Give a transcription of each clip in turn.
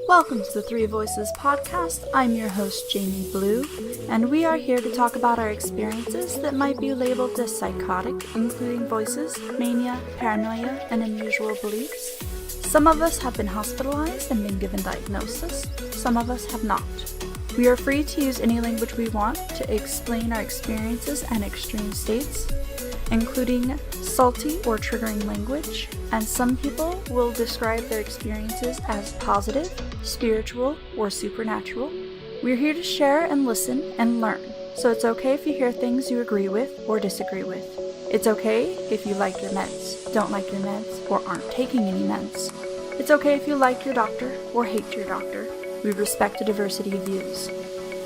Welcome to the Three Voices podcast. I'm your host, Jamie Blue, and we are here to talk about our experiences that might be labeled as psychotic, including voices, mania, paranoia, and unusual beliefs. Some of us have been hospitalized and been given diagnosis. Some of us have not. We are free to use any language we want to explain our experiences and extreme states, including salty or triggering language, and some people will describe their experiences as positive, spiritual, or supernatural. We're here to share and listen and learn, so it's okay if you hear things you agree with or disagree with. It's okay if you like your meds, don't like your meds, or aren't taking any meds. It's okay if you like your doctor or hate your doctor. We respect a diversity of views.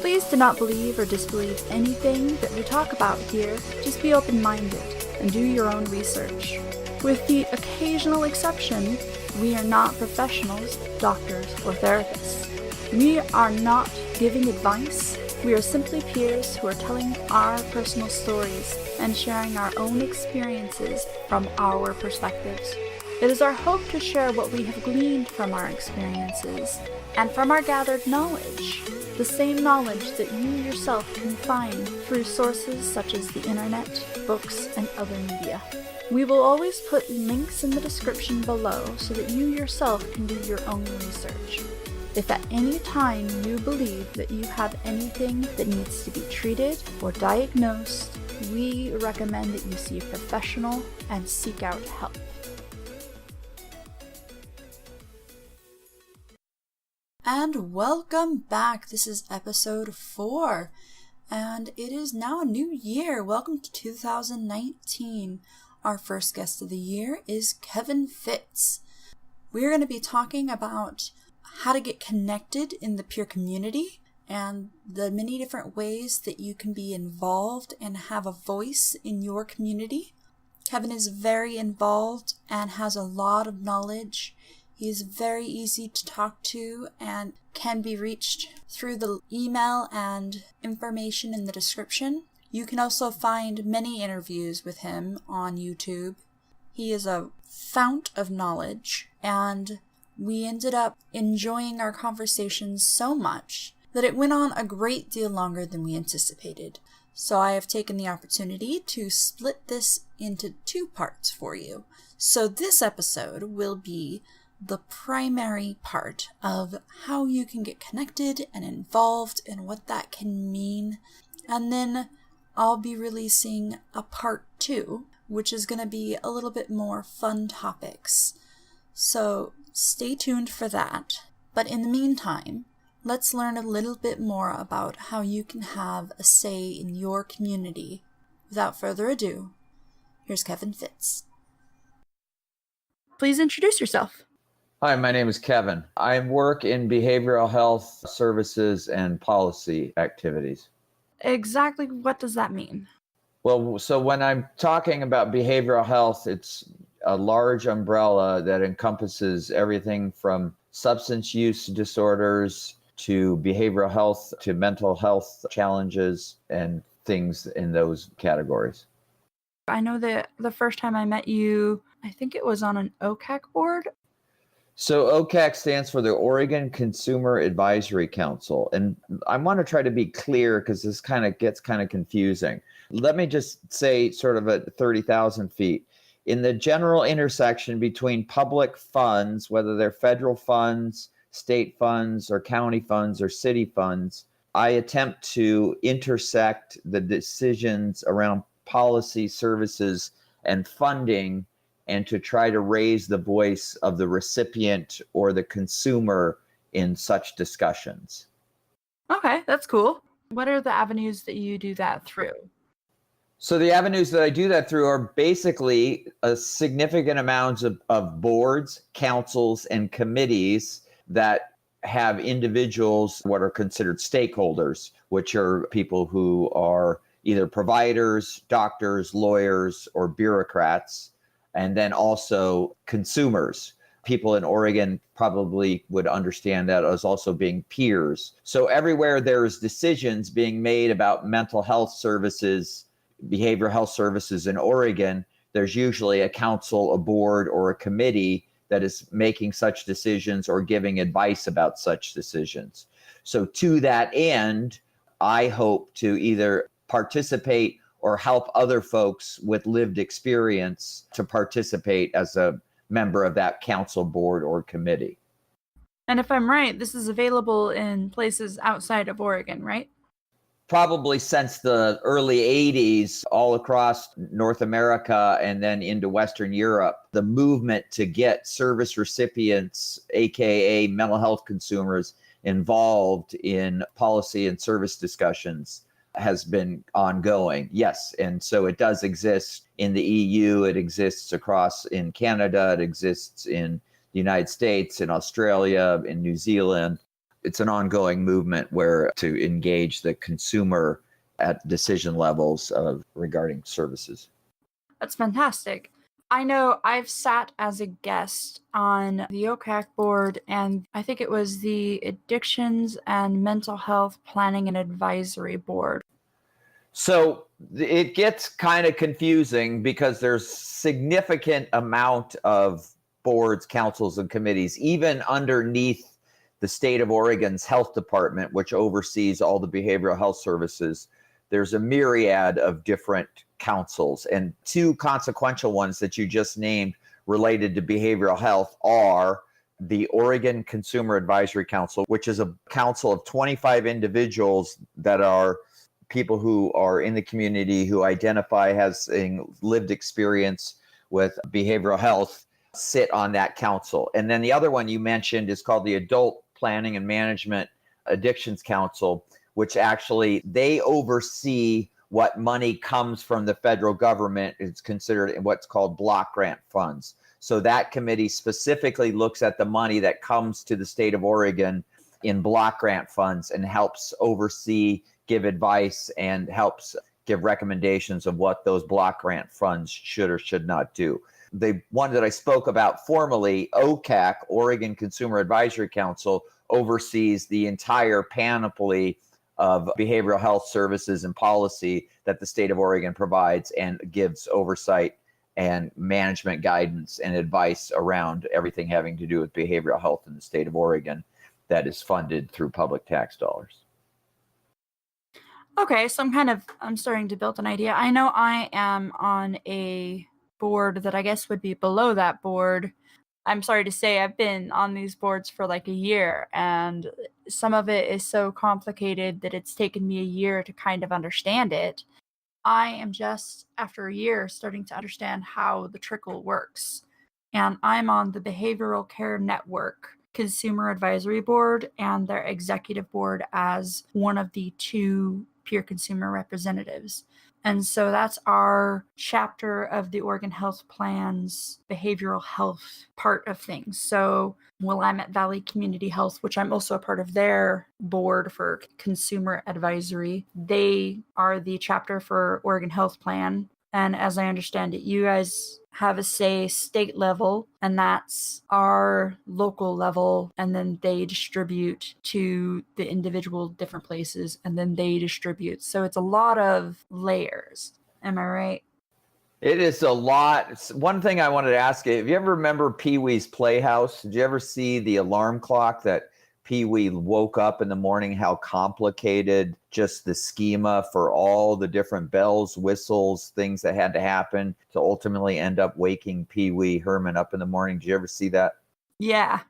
Please do not believe or disbelieve anything that we talk about here. Just be open-minded and do your own research. With the occasional exception, we are not professionals, doctors, or therapists. We are not giving advice. We are simply peers who are telling our personal stories and sharing our own experiences from our perspectives. It is our hope to share what we have gleaned from our experiences and from our gathered knowledge, the same knowledge that you yourself can find through sources such as the internet, books, and other media. We will always put links in the description below so that you yourself can do your own research. If at any time you believe that you have anything that needs to be treated or diagnosed, we recommend that you see a professional and seek out help. And welcome back. This is episode 4, and it is now a new year. Welcome to 2019. Our first guest of the year is Kevin Fitz. We're going to be talking about how to get connected in the peer community and the many different ways that you can be involved and have a voice in your community. Kevin is very involved and has a lot of knowledge. He is very easy to talk to and can be reached through the email and information in the description. You can also find many interviews with him on YouTube. He is a fount of knowledge, and we ended up enjoying our conversations so much that it went on a great deal longer than we anticipated. So I have taken the opportunity to split this into 2 parts for you. So this episode will be the primary part of how you can get connected and involved and what that can mean. And then I'll be releasing a part 2, which is going to be a little bit more fun topics. So stay tuned for that. But in the meantime, let's learn a little bit more about how you can have a say in your community. Without further ado, here's Kevin Fitz. Please introduce yourself. Hi, my name is Kevin. I work in behavioral health services and policy activities. Exactly what does that mean? Well, so when I'm talking about behavioral health, it's a large umbrella that encompasses everything from substance use disorders to behavioral health to mental health challenges and things in those categories. I know that the first time I met you, I think it was on an OCAC board. So OCAC stands for the Oregon Consumer Advisory Council. And I want to try to be clear because this kind of gets kind of confusing. Let me just say sort of at 30,000 feet. In the general intersection between public funds, whether they're federal funds, state funds, or county funds, or city funds, I attempt to intersect the decisions around policy, services, and funding and to try to raise the voice of the recipient or the consumer in such discussions. Okay, that's cool. What are the avenues that you do that through? So the avenues that I do that through are basically a significant amounts of boards, councils, and committees that have individuals, what are considered stakeholders, which are people who are either providers, doctors, lawyers, or bureaucrats. And then also consumers. People in Oregon probably would understand that as also being peers. So everywhere there's decisions being made about mental health services, behavioral health services in Oregon, there's usually a council, a board, or a committee that is making such decisions or giving advice about such decisions. So to that end, I hope to either participate or help other folks with lived experience to participate as a member of that council, board, or committee. And if I'm right, this is available in places outside of Oregon, right? Probably since the early 80s, all across North America and then into Western Europe, the movement to get service recipients, aka mental health consumers, involved in policy and service discussions has been ongoing. Yes, and so it does exist in the EU, it exists across in Canada, it exists in the United States, in Australia, in New Zealand. It's an ongoing movement where to engage the consumer at decision levels regarding services. That's fantastic. I know I've sat as a guest on the OCAC board, and I think it was the Addictions and Mental Health Planning and Advisory Board. So it gets kind of confusing because there's significant amount of boards, councils, and committees, even underneath the state of Oregon's health department, which oversees all the behavioral health services. There's a myriad of different councils, and two consequential ones that you just named related to behavioral health are the Oregon Consumer Advisory Council, which is a council of 25 individuals that are people who are in the community who identify as lived experience with behavioral health sit on that council. And then the other one you mentioned is called the Adult Planning and Management Addictions Council, which actually they oversee what money comes from the federal government. It's considered what's called block grant funds. So that committee specifically looks at the money that comes to the state of Oregon in block grant funds and helps oversee, give advice, and helps give recommendations of what those block grant funds should or should not do. The one that I spoke about formally, OCAC, Oregon Consumer Advisory Council, oversees the entire panoply of behavioral health services and policy that the state of Oregon provides and gives oversight and management guidance and advice around everything having to do with behavioral health in the state of Oregon that is funded through public tax dollars. Okay, so I'm starting to build an idea. I know I am on a board that I guess would be below that board. I'm sorry to say I've been on these boards for like a year, and some of it is so complicated that it's taken me a year to kind of understand it. I am just, after a year, starting to understand how the trickle works. And I'm on the Behavioral Care Network Consumer Advisory Board and their executive board as one of the two peer consumer representatives. And so that's our chapter of the Oregon Health Plan's behavioral health part of things. So Willamette Valley Community Health, which I'm also a part of their board for consumer advisory, they are the chapter for Oregon Health Plan. And as I understand it, you guys have a say state level, and that's our local level, and then they distribute to the individual different places, and then they distribute. So it's a lot of layers. Am I right? It is a lot. One thing I wanted to ask you, if you ever remember Pee-wee's Playhouse, did you ever see the alarm clock that Pee-wee woke up in the morning, how complicated just the schema for all the different bells, whistles, things that had to happen to ultimately end up waking Pee-wee Herman up in the morning? Did you ever see that? Yeah.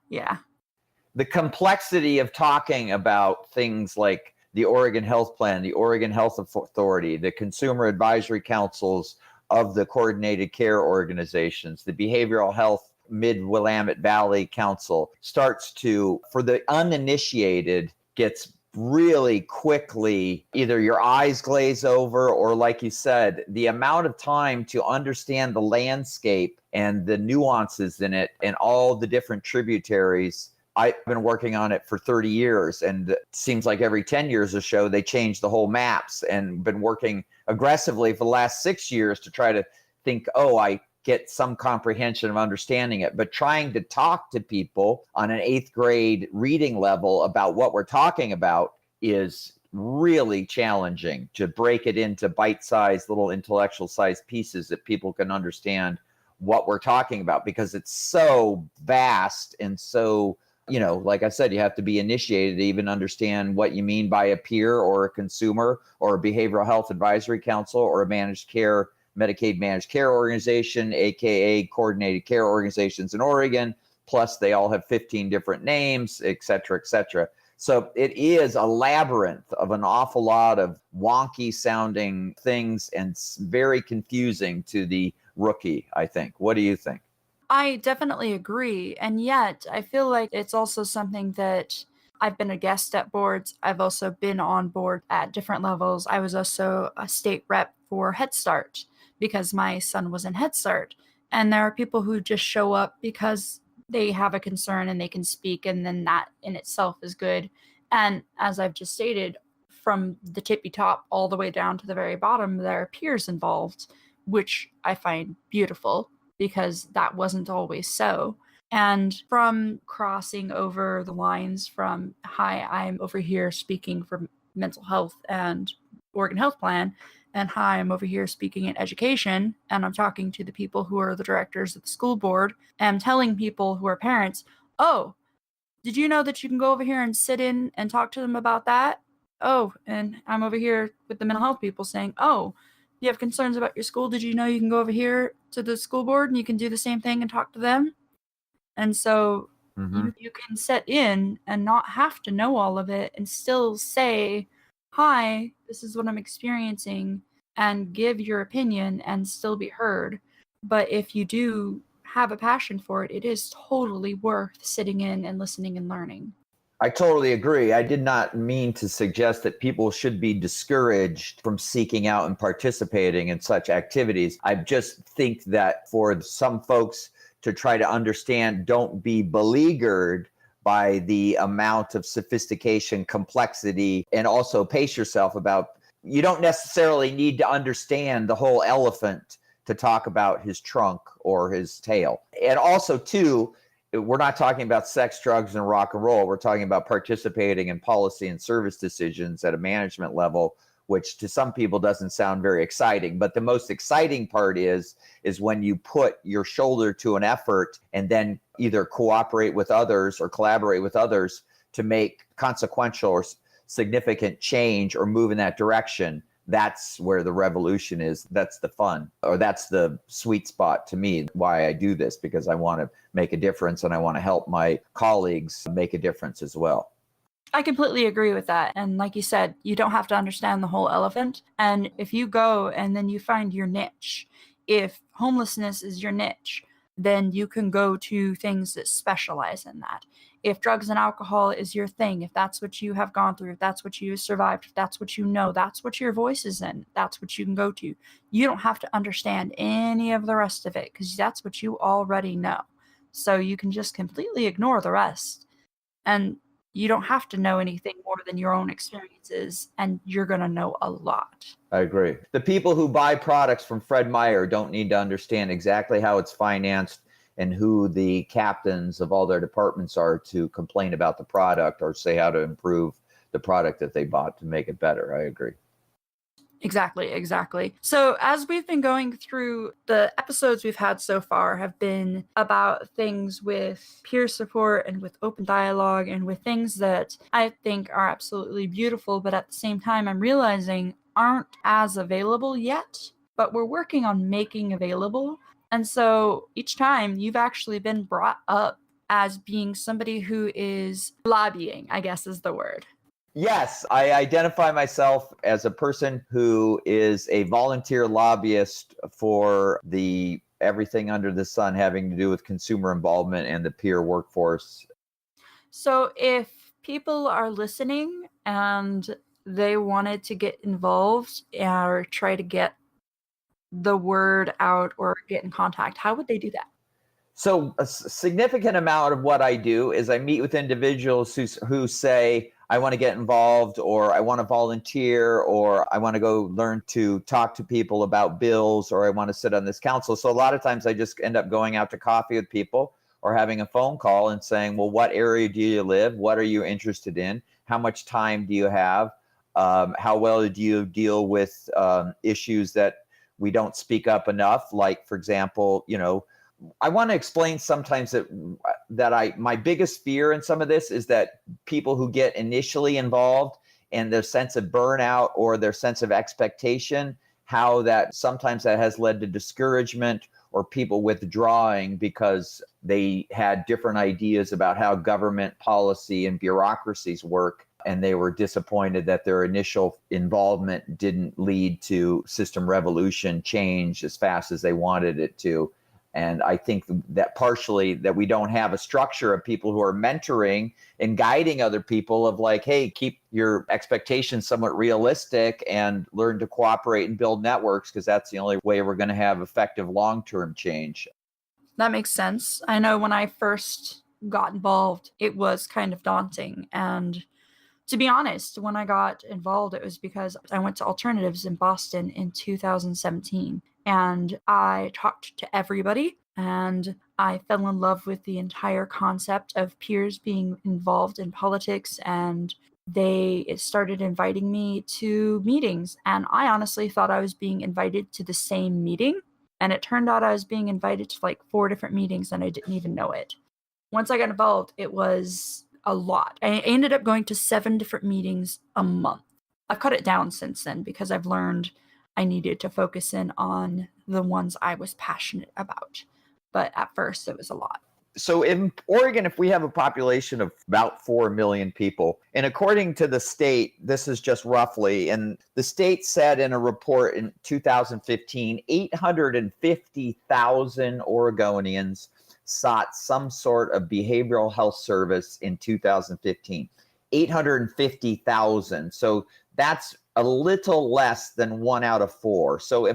The complexity of talking about things like the Oregon Health Plan, the Oregon Health Authority, the Consumer Advisory Councils of the Coordinated Care Organizations, the Behavioral Health Mid-Willamette Valley Council starts to, for the uninitiated, gets really quickly, either your eyes glaze over or, like you said, the amount of time to understand the landscape and the nuances in it and all the different tributaries. I've been working on it for 30 years, and it seems like every 10 years or so, they change the whole maps, and been working aggressively for the last 6 years to try to think, I get some comprehension of understanding it. But trying to talk to people on an 8th grade reading level about what we're talking about is really challenging, to break it into bite-sized little intellectual-sized pieces that people can understand what we're talking about, because it's so vast and so, like I said, you have to be initiated to even understand what you mean by a peer or a consumer or a behavioral health advisory council or a managed care, Medicaid managed care organization, AKA coordinated care organizations in Oregon. Plus they all have 15 different names, et cetera, et cetera. So it is a labyrinth of an awful lot of wonky sounding things and very confusing to the rookie, I think. What do you think? I definitely agree. And yet, I feel like it's also something that I've been a guest at boards. I've also been on board at different levels. I was also a state rep for Head Start because my son was in Head Start. And there are people who just show up because they have a concern and they can speak, and then that in itself is good. And as I've just stated, from the tippy top all the way down to the very bottom, there are peers involved, which I find beautiful, because that wasn't always so. And from crossing over the lines from, hi, I'm over here speaking for mental health and Oregon Health Plan, and hi, I'm over here speaking in education, and I'm talking to the people who are the directors of the school board, and telling people who are parents, oh, did you know that you can go over here and sit in and talk to them about that? Oh, and I'm over here with the mental health people saying, oh, you have concerns about your school? Did you know you can go over here to the school board and you can do the same thing and talk to them? And so you can sit in and not have to know all of it and still say, hi, this is what I'm experiencing, and give your opinion and still be heard. But if you do have a passion for it, it is totally worth sitting in and listening and learning. I totally agree. I did not mean to suggest that people should be discouraged from seeking out and participating in such activities. I just think that for some folks to try to understand, don't be beleaguered by the amount of sophistication, complexity, and also pace yourself about, you don't necessarily need to understand the whole elephant to talk about his trunk or his tail. And also, too, we're not talking about sex, drugs, and rock and roll. We're talking about participating in policy and service decisions at a management level, which to some people doesn't sound very exciting. But the most exciting part is when you put your shoulder to an effort and then either cooperate with others or collaborate with others to make consequential or significant change or move in that direction. That's where the revolution is. That's the fun, or that's the sweet spot to me, why I do this, because I want to make a difference and I want to help my colleagues make a difference as well. I completely agree with that. And like you said, you don't have to understand the whole elephant. And if you go and then you find your niche, if homelessness is your niche, then you can go to things that specialize in that. If drugs and alcohol is your thing, if that's what you have gone through, if that's what you have survived, if that's what you know, that's what your voice is in, that's what you can go to. You don't have to understand any of the rest of it because that's what you already know. So you can just completely ignore the rest. And you don't have to know anything more than your own experiences, and you're going to know a lot. I agree. The people who buy products from Fred Meyer don't need to understand exactly how it's financed and who the captains of all their departments are to complain about the product or say how to improve the product that they bought to make it better. I agree. Exactly. So as we've been going through, the episodes we've had so far have been about things with peer support and with open dialogue and with things that I think are absolutely beautiful, but at the same time, I'm realizing aren't as available yet, but we're working on making available. And so each time you've actually been brought up as being somebody who is lobbying, I guess is the word. Yes, I identify myself as a person who is a volunteer lobbyist for the everything under the sun having to do with consumer involvement and the peer workforce. So if people are listening and they wanted to get involved or try to get the word out or get in contact, how would they do that? So a significant amount of what I do is I meet with individuals who say, I want to get involved, or I want to volunteer, or I want to go learn to talk to people about bills, or I want to sit on this council. So a lot of times I just end up going out to coffee with people or having a phone call and saying, well, what area do you live? What are you interested in? How much time do you have? How well do you deal with issues that we don't speak up enough. Like, for example, I want to explain sometimes that my biggest fear in some of this is that people who get initially involved and their sense of burnout or their sense of expectation, how that sometimes that has led to discouragement or people withdrawing because they had different ideas about how government policy and bureaucracies work. And they were disappointed that their initial involvement didn't lead to system revolution change as fast as they wanted it to. And I think that partially that we don't have a structure of people who are mentoring and guiding other people of like, hey, keep your expectations somewhat realistic and learn to cooperate and build networks, because that's the only way we're going to have effective long-term change. That makes sense. I know when I first got involved, it was kind of daunting. And to be honest, when I got involved, it was because I went to alternatives in Boston in 2017. And I talked to everybody, and I fell in love with the entire concept of peers being involved in politics. And they started inviting me to meetings. And I honestly thought I was being invited to the same meeting. And it turned out I was being invited to like 4 different meetings, and I didn't even know it. Once I got involved, it was a lot. I ended up going to 7 different meetings a month. I've cut it down since then because I've learned I needed to focus in on the ones I was passionate about. But at first, it was a lot. So in Oregon, if we have a population of about 4 million people, and according to the state, this is just roughly, and the state said in a report in 2015, 850,000 Oregonians sought some sort of behavioral health service in 2015. 850,000. So that's a little less than 1 out of 4. So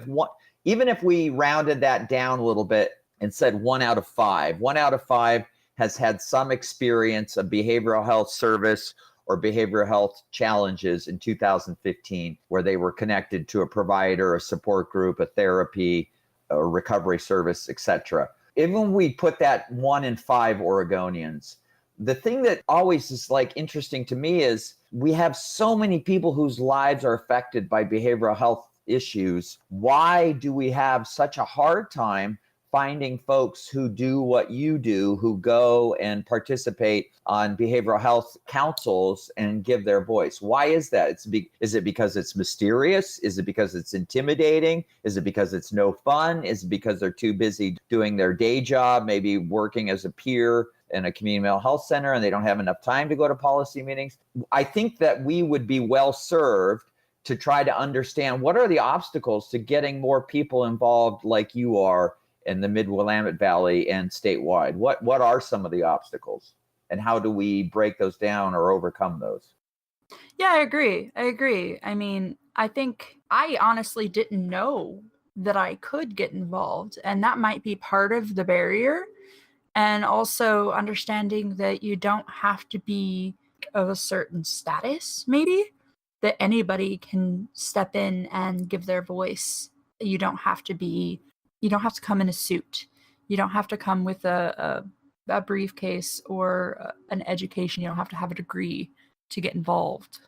even if we rounded that down a little bit and said 1 out of 5, 1 out of 5 has had some experience of behavioral health service or behavioral health challenges in 2015, where they were connected to a provider, a support group, a therapy, a recovery service, etc. Even when we put that 1 in 5 Oregonians, the thing that always is like interesting to me is we have so many people whose lives are affected by behavioral health issues. Why do we have such a hard time finding folks who do what you do, who go and participate on behavioral health councils and give their voice? Why is that? Is it because it's mysterious? Is it because it's intimidating? Is it because it's no fun? Is it because they're too busy doing their day job, maybe working as a peer in a community mental health center, and they don't have enough time to go to policy meetings? I think that we would be well served to try to understand what are the obstacles to getting more people involved like you are in the Mid-Willamette Valley and statewide. What are some of the obstacles, and how do we break those down or overcome those? Yeah, I agree. I mean, I think I honestly didn't know that I could get involved, and that might be part of the barrier. And also understanding that you don't have to be of a certain status, maybe, that anybody can step in and give their voice. You don't have to come in a suit. You don't have to come with a briefcase or an education. You don't have to have a degree to get involved.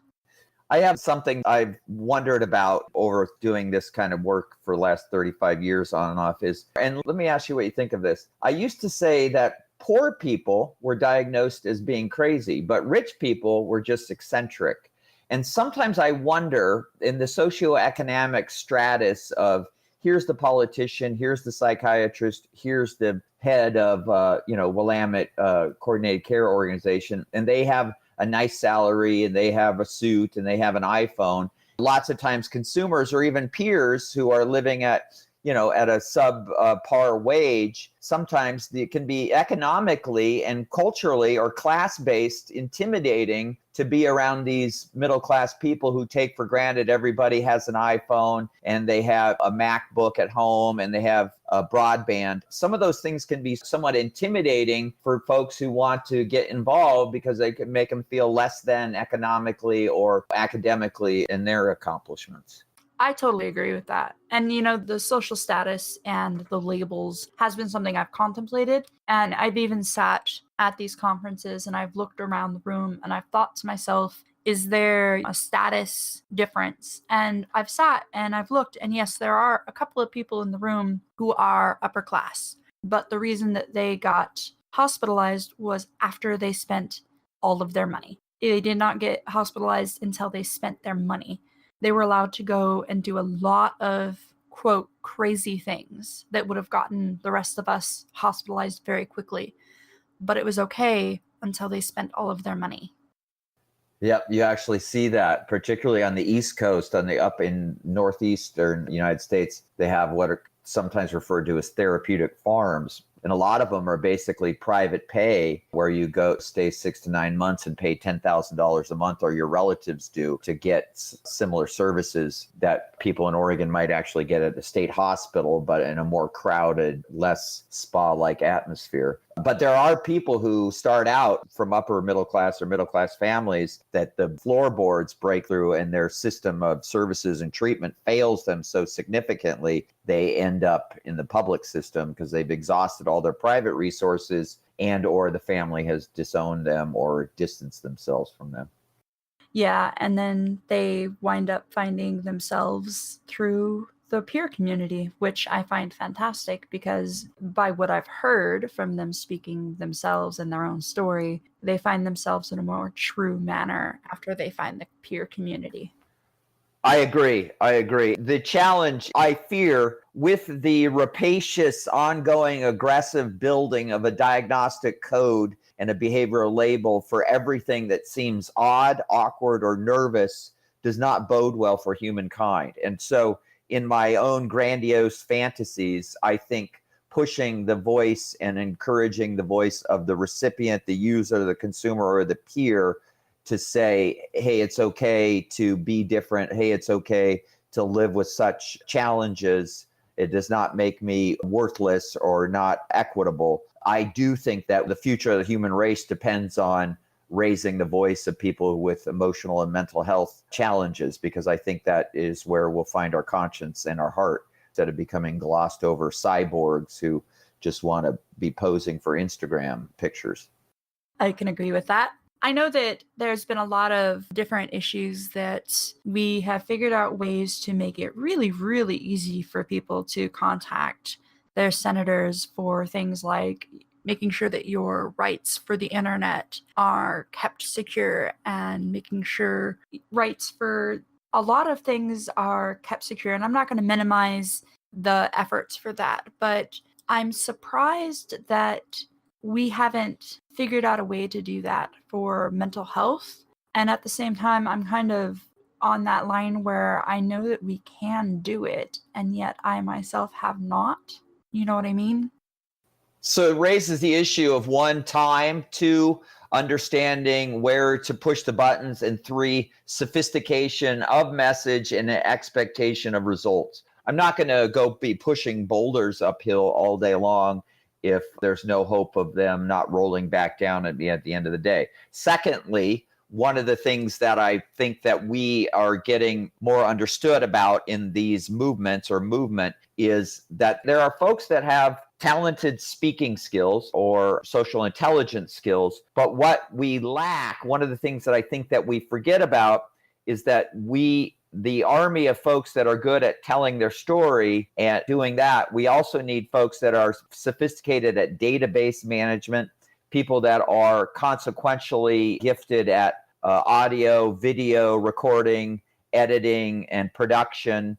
I have something I've wondered about over doing this kind of work for the last 35 years on and off and let me ask you what you think of this. I used to say that poor people were diagnosed as being crazy, but rich people were just eccentric. And sometimes I wonder in the socioeconomic stratus of here's the politician, here's the psychiatrist, here's the head of, Willamette Coordinated Care Organization, and they have a nice salary and they have a suit and they have an iPhone. Lots of times consumers or even peers who are living at a subpar wage, sometimes it can be economically and culturally or class-based intimidating to be around these middle-class people who take for granted everybody has an iPhone and they have a MacBook at home and they have a broadband. Some of those things can be somewhat intimidating for folks who want to get involved because they can make them feel less than economically or academically in their accomplishments. I totally agree with that. And, the social status and the labels has been something I've contemplated. And I've even sat at these conferences and I've looked around the room and I've thought to myself, Is there a status difference? And I've sat and I've looked, and yes, there are a couple of people in the room who are upper class. But the reason that they got hospitalized was after they spent all of their money. They did not get hospitalized until they spent their money. They were allowed to go and do a lot of, quote, crazy things that would have gotten the rest of us hospitalized very quickly. But it was okay until they spent all of their money. Yep, you actually see that, particularly on the East Coast, up in northeastern United States. They have what are sometimes referred to as therapeutic farms. And a lot of them are basically private pay, where you go stay 6 to 9 months and pay $10,000 a month, or your relatives do, to get similar services that people in Oregon might actually get at a state hospital, but in a more crowded, less spa-like atmosphere. But there are people who start out from upper middle class or middle class families that the floorboards break through and their system of services and treatment fails them so significantly, they end up in the public system because they've exhausted all their private resources, and or the family has disowned them or distanced themselves from them. Yeah, and then they wind up finding themselves through the peer community, which I find fantastic because by what I've heard from them speaking themselves and their own story, they find themselves in a more true manner after they find the peer community. I agree. The challenge, I fear, with the rapacious, ongoing, aggressive building of a diagnostic code and a behavioral label for everything that seems odd, awkward, or nervous does not bode well for humankind. And so in my own grandiose fantasies, I think pushing the voice and encouraging the voice of the recipient, the user, the consumer, or the peer to say, hey, it's okay to be different. Hey, it's okay to live with such challenges. It does not make me worthless or not equitable. I do think that the future of the human race depends on raising the voice of people with emotional and mental health challenges, because I think that is where we'll find our conscience and our heart, instead of becoming glossed over cyborgs who just want to be posing for Instagram pictures. I can agree with that. I know that there's been a lot of different issues that we have figured out ways to make it really, really easy for people to contact their senators for things like making sure that your rights for the internet are kept secure, and making sure rights for a lot of things are kept secure. And I'm not going to minimize the efforts for that, but I'm surprised that we haven't figured out a way to do that for mental health. And at the same time, I'm kind of on that line where I know that we can do it, and yet I myself have not. You know what I mean? So it raises the issue of 1, time, 2, understanding where to push the buttons, and 3, sophistication of message and an expectation of results. I'm not going to go be pushing boulders uphill all day long if there's no hope of them not rolling back down at me at the end of the day. Secondly, one of the things that I think that we are getting more understood about in these movements or movement is that there are folks that have talented speaking skills or social intelligence skills. But what we lack, one of the things that I think that we forget about, is that the army of folks that are good at telling their story and doing that, we also need folks that are sophisticated at database management, people that are consequentially gifted at audio, video recording, editing, and production,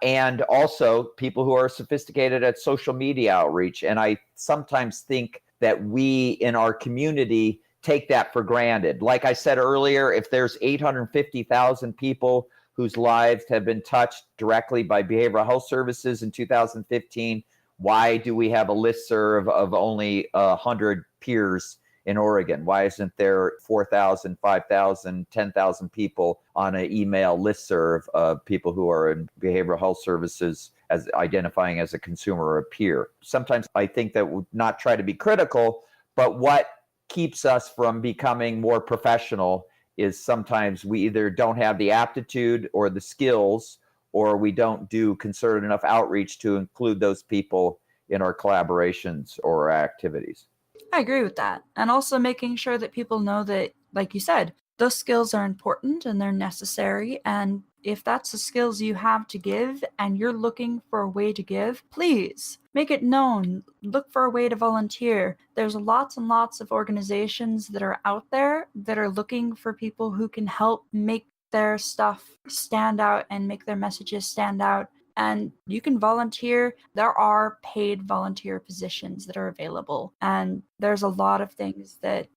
and also people who are sophisticated at social media outreach. And I sometimes think that we in our community take that for granted. Like I said earlier, if there's 850,000 people whose lives have been touched directly by behavioral health services in 2015, why do we have a listserv of only 100 peers in Oregon? Why isn't there 4,000, 5,000, 10,000 people on an email listserv of people who are in behavioral health services as identifying as a consumer or a peer? Sometimes I think that we'll not try to be critical, but what keeps us from becoming more professional is sometimes we either don't have the aptitude or the skills, or we don't do concerted enough outreach to include those people in our collaborations or our activities. I agree with that. And also making sure that people know that, like you said, Those skills are important and they're necessary. And if that's the skills you have to give and you're looking for a way to give, please make it known. Look for a way to volunteer. There's lots and lots of organizations that are out there that are looking for people who can help make their stuff stand out and make their messages stand out. And you can volunteer. There are paid volunteer positions that are available. And there's a lot of things that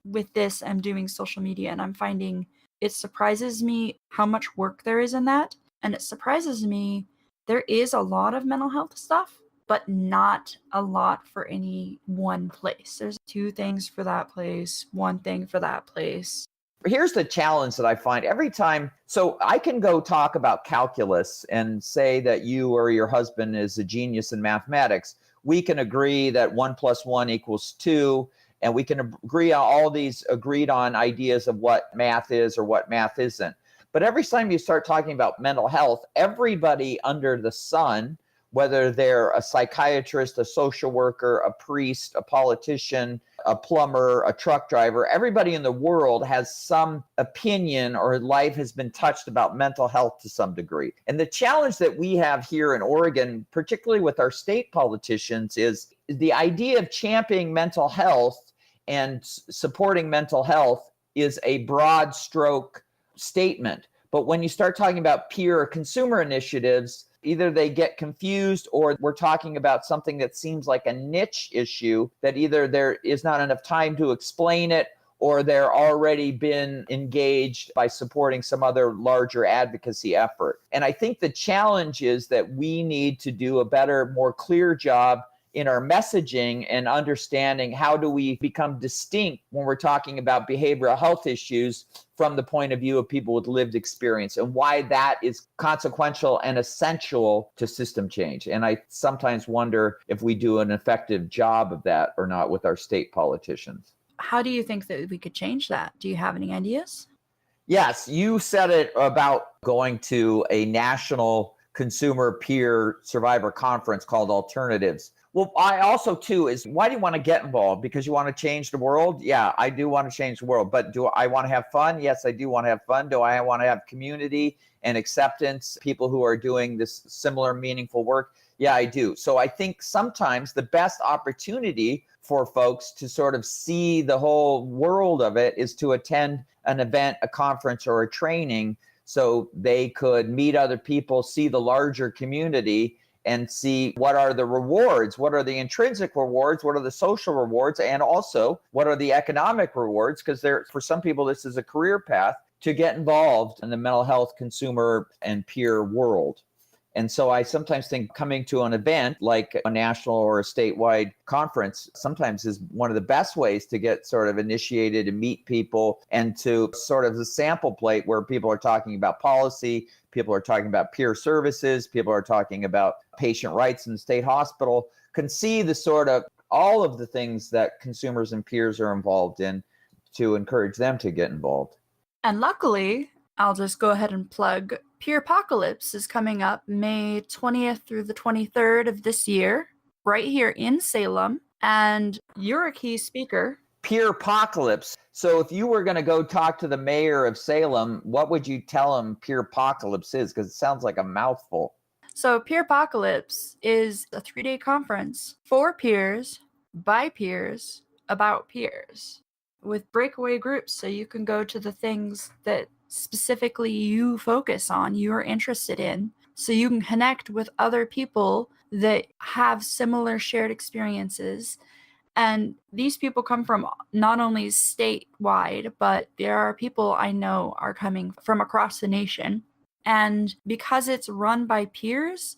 with this, I'm doing social media and I'm finding it surprises me how much work there is in that. And it surprises me there is a lot of mental health stuff, but not a lot for any one place. There's 2 things for that place, 1 thing for that place. Here's the challenge that I find every time. So I can go talk about calculus and say that you or your husband is a genius in mathematics. We can agree that 1 + 1 = 2. And we can agree on all these agreed on ideas of what math is or what math isn't. But every time you start talking about mental health, everybody under the sun, whether they're a psychiatrist, a social worker, a priest, a politician, a plumber, a truck driver, everybody in the world has some opinion or life has been touched about mental health to some degree. And the challenge that we have here in Oregon, particularly with our state politicians, is the idea of championing mental health and supporting mental health is a broad stroke statement. But when you start talking about peer or consumer initiatives, either they get confused or we're talking about something that seems like a niche issue that either there is not enough time to explain it or they're already been engaged by supporting some other larger advocacy effort. And I think the challenge is that we need to do a better, more clear job in our messaging and understanding how do we become distinct when we're talking about behavioral health issues from the point of view of people with lived experience and why that is consequential and essential to system change. And I sometimes wonder if we do an effective job of that or not with our state politicians. How do you think that we could change that? Do you have any ideas? Yes, you said it about going to a national consumer peer survivor conference called Alternatives. Well, I also, too, is why do you want to get involved? Because you want to change the world? Yeah, I do want to change the world. But do I want to have fun? Yes, I do want to have fun. Do I want to have community and acceptance, people who are doing this similar meaningful work? Yeah, I do. So I think sometimes the best opportunity for folks to sort of see the whole world of it is to attend an event, a conference, or a training so they could meet other people, see the larger community, and see what are the rewards, what are the intrinsic rewards, what are the social rewards, and also what are the economic rewards, because for some people this is a career path to get involved in the mental health, consumer, and peer world. And so I sometimes think coming to an event like a national or a statewide conference sometimes is one of the best ways to get sort of initiated and meet people and to sort of the sample plate where people are talking about policy, people are talking about peer services, people are talking about patient rights in the state hospital, can see the sort of all of the things that consumers and peers are involved in to encourage them to get involved. And luckily, I'll just go ahead and plug Peerpocalypse is coming up May 20th through the 23rd of this year, right here in Salem. And you're a key speaker. Peerpocalypse. So if you were going to go talk to the mayor of Salem, what would you tell him Peerpocalypse is? Because it sounds like a mouthful. So Peerpocalypse is a 3-day conference for peers, by peers, about peers, with breakaway groups. So you can go to the things that specifically you focus on, you're interested in, so you can connect with other people that have similar shared experiences. And these people come from not only statewide, but there are people I know are coming from across the nation. And because it's run by peers,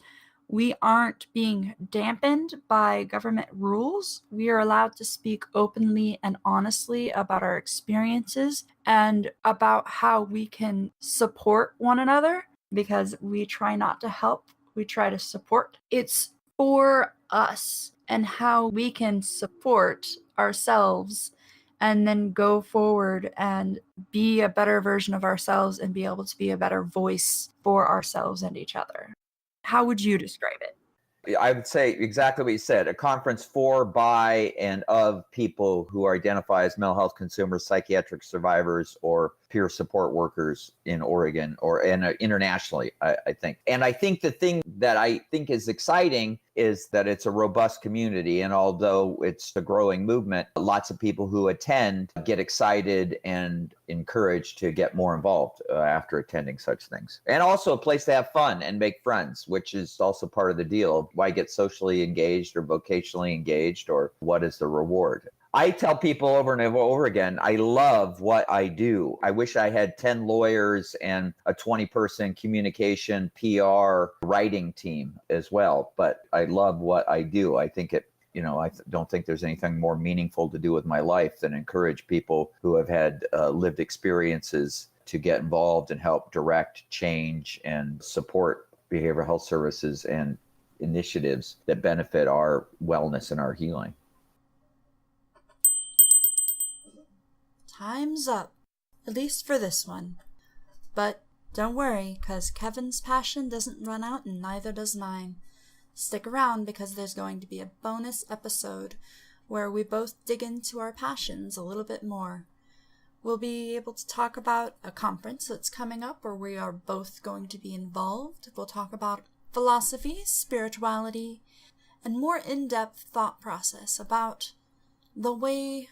we aren't being dampened by government rules. We are allowed to speak openly and honestly about our experiences and about how we can support one another, because we try not to help, we try to support. It's for us and how we can support ourselves and then go forward and be a better version of ourselves and be able to be a better voice for ourselves and each other. How would you describe it? I would say exactly what you said, a conference for, by, and of people who identify as mental health consumers, psychiatric survivors, or peer support workers in Oregon and internationally, I think. And I think the thing that I think is exciting is that it's a robust community. And although it's a growing movement, lots of people who attend get excited and encouraged to get more involved after attending such things. And also a place to have fun and make friends, which is also part of the deal. Why get socially engaged or vocationally engaged, or what is the reward? I tell people over and over again, I love what I do. I wish I had 10 lawyers and a 20-person communication, PR, writing team as well. But I love what I do. I think I don't think there's anything more meaningful to do with my life than encourage people who have had lived experiences to get involved and help direct change and support behavioral health services and initiatives that benefit our wellness and our healing. Time's up, at least for this one. But don't worry, because Kevin's passion doesn't run out and neither does mine. Stick around because there's going to be a bonus episode where we both dig into our passions a little bit more. We'll be able to talk about a conference that's coming up where we are both going to be involved. We'll talk about philosophy, spirituality, and more in-depth thought process about the way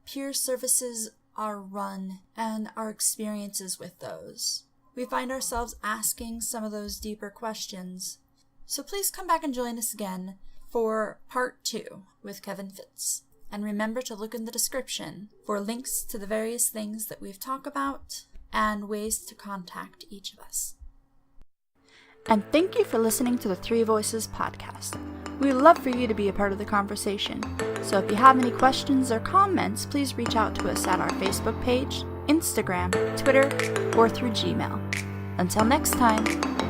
peer services are run and our experiences with those. We find ourselves asking some of those deeper questions. So please come back and join us again for part 2 with Kevin Fitz. And remember to look in the description for links to the various things that we've talked about and ways to contact each of us. And thank you for listening to the Three Voices podcast. We'd love for you to be a part of the conversation. So if you have any questions or comments, please reach out to us at our Facebook page, Instagram, Twitter, or through Gmail. Until next time,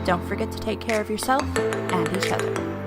don't forget to take care of yourself and each other.